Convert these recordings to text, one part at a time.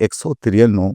193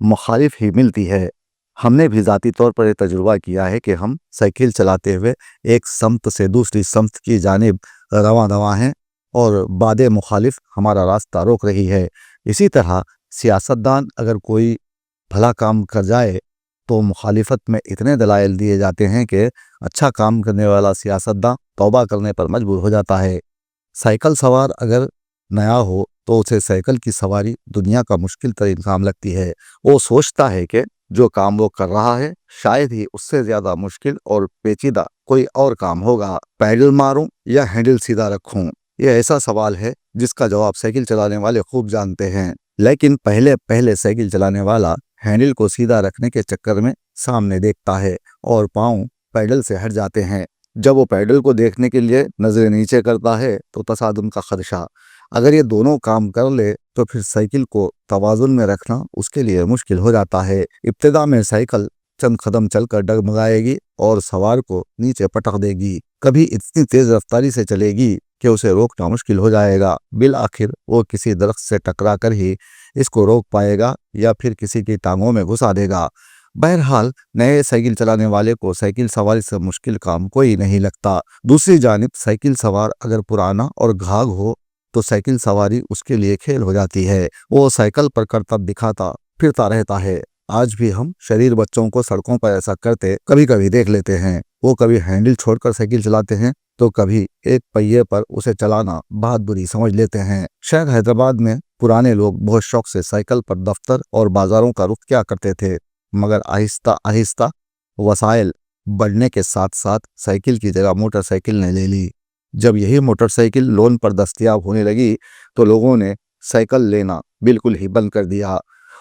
مخالف ہی ملتی ہے۔ ہم نے بھی ذاتی طور پر یہ تجربہ کیا ہے کہ ہم سائیکل چلاتے ہوئے ایک سمت سے دوسری سمت کی جانب رواں دواں ہیں اور باد مخالف ہمارا راستہ روک رہی ہے۔ اسی طرح سیاستدان اگر کوئی بھلا کام کر جائے تو مخالفت میں اتنے دلائل دیے جاتے ہیں کہ اچھا کام کرنے والا سیاستدان توبہ کرنے پر مجبور ہو جاتا ہے۔ سائیکل سوار اگر نیا ہو تو اسے سائیکل کی سواری دنیا کا مشکل ترین کام لگتی ہے۔ وہ سوچتا ہے کہ جو کام وہ کر رہا ہے شاید ہی اس سے زیادہ مشکل اور پیچیدہ کوئی اور کام ہوگا۔ پیڈل ماروں یا ہینڈل سیدھا رکھوں، یہ ایسا سوال ہے جس کا جواب سائیکل چلانے والے خوب جانتے ہیں، لیکن پہلے سائیکل چلانے والا ہینڈل کو سیدھا رکھنے کے چکر میں سامنے دیکھتا ہے اور پاؤں پیڈل سے ہٹ جاتے ہیں۔ جب وہ پیڈل کو دیکھنے کے لیے نظر نیچے کرتا ہے تو تصادم کا خدشہ۔ اگر یہ دونوں کام کر لے تو پھر سائیکل کو توازن میں رکھنا اس کے لیے مشکل ہو جاتا ہے۔ ابتدا میں سائیکل چند قدم چل کر ڈگمگائے گی اور سوار کو نیچے پٹک دے گی، کبھی اتنی تیز رفتاری سے چلے گی کہ اسے روکنا مشکل ہو جائے گا۔ بالآخر وہ کسی درخت سے ٹکرا کر ہی اس کو روک پائے گا یا پھر کسی کی ٹانگوں میں گھسا دے گا۔ بہرحال نئے سائیکل چلانے والے کو سائیکل سواری سے مشکل کام کوئی نہیں لگتا۔ دوسری جانب سائیکل سوار اگر پرانا اور گھاگ ہو تو سائیکل سواری اس کے لیے کھیل ہو جاتی ہے۔ وہ سائیکل پر کرتب دکھاتا پھرتا رہتا ہے۔ آج بھی ہم شریر بچوں کو سڑکوں پر ایسا کرتے کبھی کبھی دیکھ لیتے ہیں۔ وہ کبھی ہینڈل چھوڑ کر سائیکل چلاتے ہیں تو کبھی ایک پہیے پر اسے چلانا بہت بری سمجھ لیتے ہیں۔ شہر حیدرآباد میں پرانے لوگ بہت شوق سے سائیکل پر دفتر اور بازاروں کا رخ کیا کرتے تھے، مگر آہستہ آہستہ وسائل بڑھنے کے ساتھ ساتھ سائیکل کی جگہ موٹر سائیکل نے لے لی۔ جب یہی موٹر سائیکل لون پر دستیاب ہونے لگی تو لوگوں نے سائیکل لینا بالکل ہی بند کر دیا۔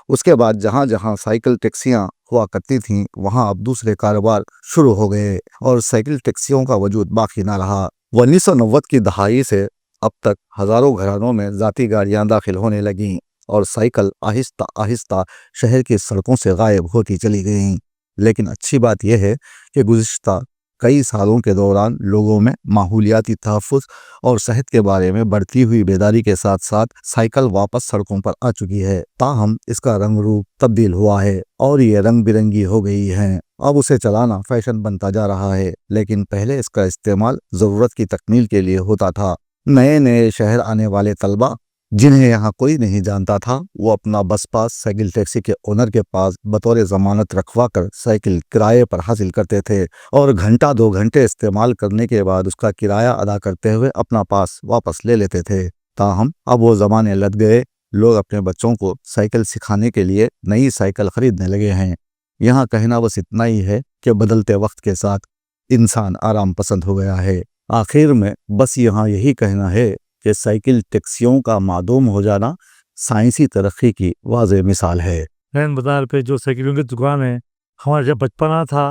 اس کے بعد جہاں جہاں سائیکل ٹیکسیاں ہوا کرتی تھیں وہاں اب دوسرے کاروبار شروع ہو گئے اور سائیکل ٹیکسیوں کا وجود باقی نہ رہا۔ 1990 کی دہائی سے اب تک ہزاروں گھرانوں میں ذاتی گاڑیاں داخل ہونے لگیں اور سائیکل آہستہ آہستہ شہر کی سڑکوں سے غائب ہوتی چلی گئیں۔ لیکن اچھی بات یہ ہے کہ گزشتہ کئی سالوں کے دوران لوگوں میں ماحولیاتی تحفظ اور صحت کے بارے میں بڑھتی ہوئی بیداری کے ساتھ ساتھ سائیکل واپس سڑکوں پر آ چکی ہے، تاہم اس کا رنگ روپ تبدیل ہوا ہے اور یہ رنگ برنگی ہو گئی ہے۔ اب اسے چلانا فیشن بنتا جا رہا ہے، لیکن پہلے اس کا استعمال ضرورت کی تکمیل کے لیے ہوتا تھا۔ نئے شہر آنے والے طلبہ جنہیں یہاں کوئی نہیں جانتا تھا وہ اپنا بس پاس سائیکل ٹیکسی کے اونر کے پاس بطور ضمانت رکھوا کر سائیکل کرائے پر حاصل کرتے تھے اور گھنٹہ 2 گھنٹے استعمال کرنے کے بعد اس کا کرایہ ادا کرتے ہوئے اپنا پاس واپس لے لیتے تھے۔ تاہم اب وہ زمانے لٹ گئے، لوگ اپنے بچوں کو سائیکل سکھانے کے لیے نئی سائیکل خریدنے لگے ہیں۔ یہاں کہنا بس اتنا ہی ہے کہ بدلتے وقت کے ساتھ انسان آرام پسند ہو گیا ہے۔ آخر میں بس یہاں یہی کہنا ہے کہ سائیکل ٹیکسیوں کا معدوم ہو جانا سائنسی ترقی کی واضح مثال ہے۔ مین بازار پہ جو سائیکلوں کی دکان ہے، ہمارا جب بچپنا تھا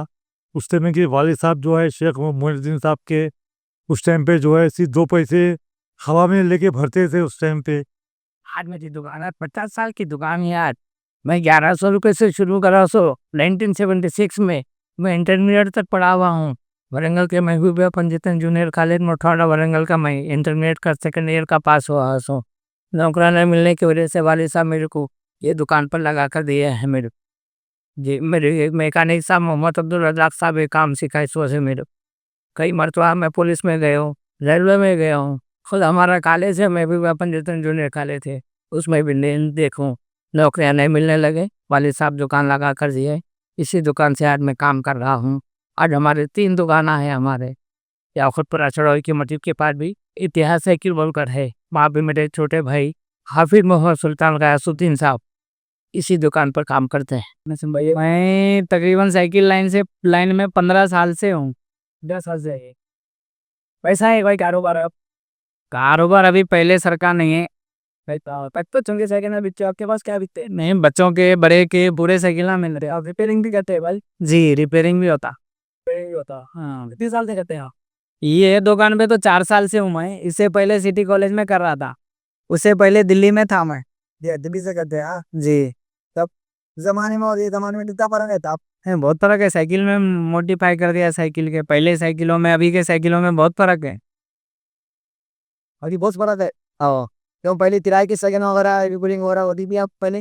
اس ٹائم کے والد صاحب جو ہے شیخ محمد الدین صاحب کے، اس ٹائم پہ جو ہے 2 پیسے ہوا میں لے کے بھرتے تھے اس ٹائم پہ۔ آج میری دکان ہے 50 سال کی دکان ہے یار۔ میں 1100 روپے سے شروع کرا 1976 میں انٹرمیڈیٹ تک پڑھا ہوا ہوں ورنگل کے محبوبیہ پنجیتن جونیئر کالج موٹھاڑا ورنگل کا۔ میں انٹرمیڈیٹ کا 2nd ایئر کا پاس ہوا ہوں۔ نوکرانہ ملنے کی وجہ سے والد صاحب میرے کو یہ دکان پر لگا کر دیے ہیں۔ میرے میکینک صاحب محمد عبدالرزاق صاحب یہ کام سکھائے سو سے میرے کئی مرتبہ میں پولیس میں گیا ہوں، ریلوے میں گیا ہوں۔ خود ہمارا کالج ہے محبوبیہ پنجیتن جونیئر کالج ہے، اس میں بھی دیکھوں نوکریاں نہیں ملنے لگے، والد صاحب دکان لگا کر دیے۔ اسی دکان سے آج میں کام کر رہا ہوں۔ آج ہمارے 3 دکانیں ہیں ہمارے، یا خود پر چڑھوئی کی مٹی کے پاس بھی اتحاد سائیکل بول کر ہے، وہاں بھی میرے چھوٹے بھائی حافظ محمد سلطان غیاث الدین صاحب اسی دکان پر کام کرتے ہیں۔ میں تقریباً سائیکل لائن میں 15 سال سے ہوں، 10 سال سے۔ پیسہ ہے کوئی کاروبار ابھی پہلے سرکار نہیں ہے۔ چنگے سائیکل میں بچوں آپ کے پاس کیا بکتے ہیں؟ نہیں، بچوں کے بڑے کے پورے سائیکل نہ مل رہے۔ آپ ریپیرنگ بھی کرتے ہیں بھائی؟ جی ریپیرنگ بھی ہوتا۔ ہاں، کتنے سال سے کرتے ہیں آپ؟ یہ دکان پہ تو 4 سال سے ہوں میں۔ اس سے پہلے سٹی کالج میں کر رہا تھا، اس سے پہلے دلی میں تھا میں۔ دلی سے کرتے ہیں جی۔ تب زمانے میں اور یہ زمانے میں کتنا فرق ہے؟ تب بہت فرق ہے، سائیکل میں موڈیفائی کر دیا سائیکل کے، پہلے سائیکلوں میں ابھی کے سائیکلوں میں بہت فرق ہے۔ ابھی بہت فرق ہے، کیوں پہلے ترائی کی سیکنڈ وغیرہ ریپیرنگ وغیرہ ہوتی تھی، اب پہلے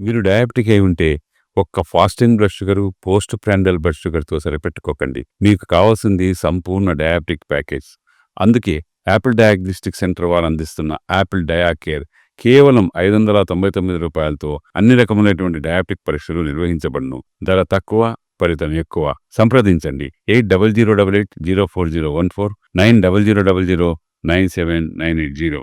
మీరు డయాబెటిక్ అయి ఉంటే ఒక్క fasting blood sugar, post prandial blood షుగర్తో సరిపెట్టుకోకండి. మీకు కావాల్సింది సంపూర్ణ డయాబెటిక్ ప్యాకేజ్. అందుకే యాపిల్ డయాగ్నోస్టిక్ సెంటర్ వారు అందిస్తున్న యాపిల్ డయా కేర్ కేవలం 599 రూపాయలతో అన్ని రకములైనటువంటి డయాబెటిక్ పరీక్షలు నిర్వహించబడును. ధర తక్కువ, ఫలితం ఎక్కువ. సంప్రదించండి 8008804014 9000009790.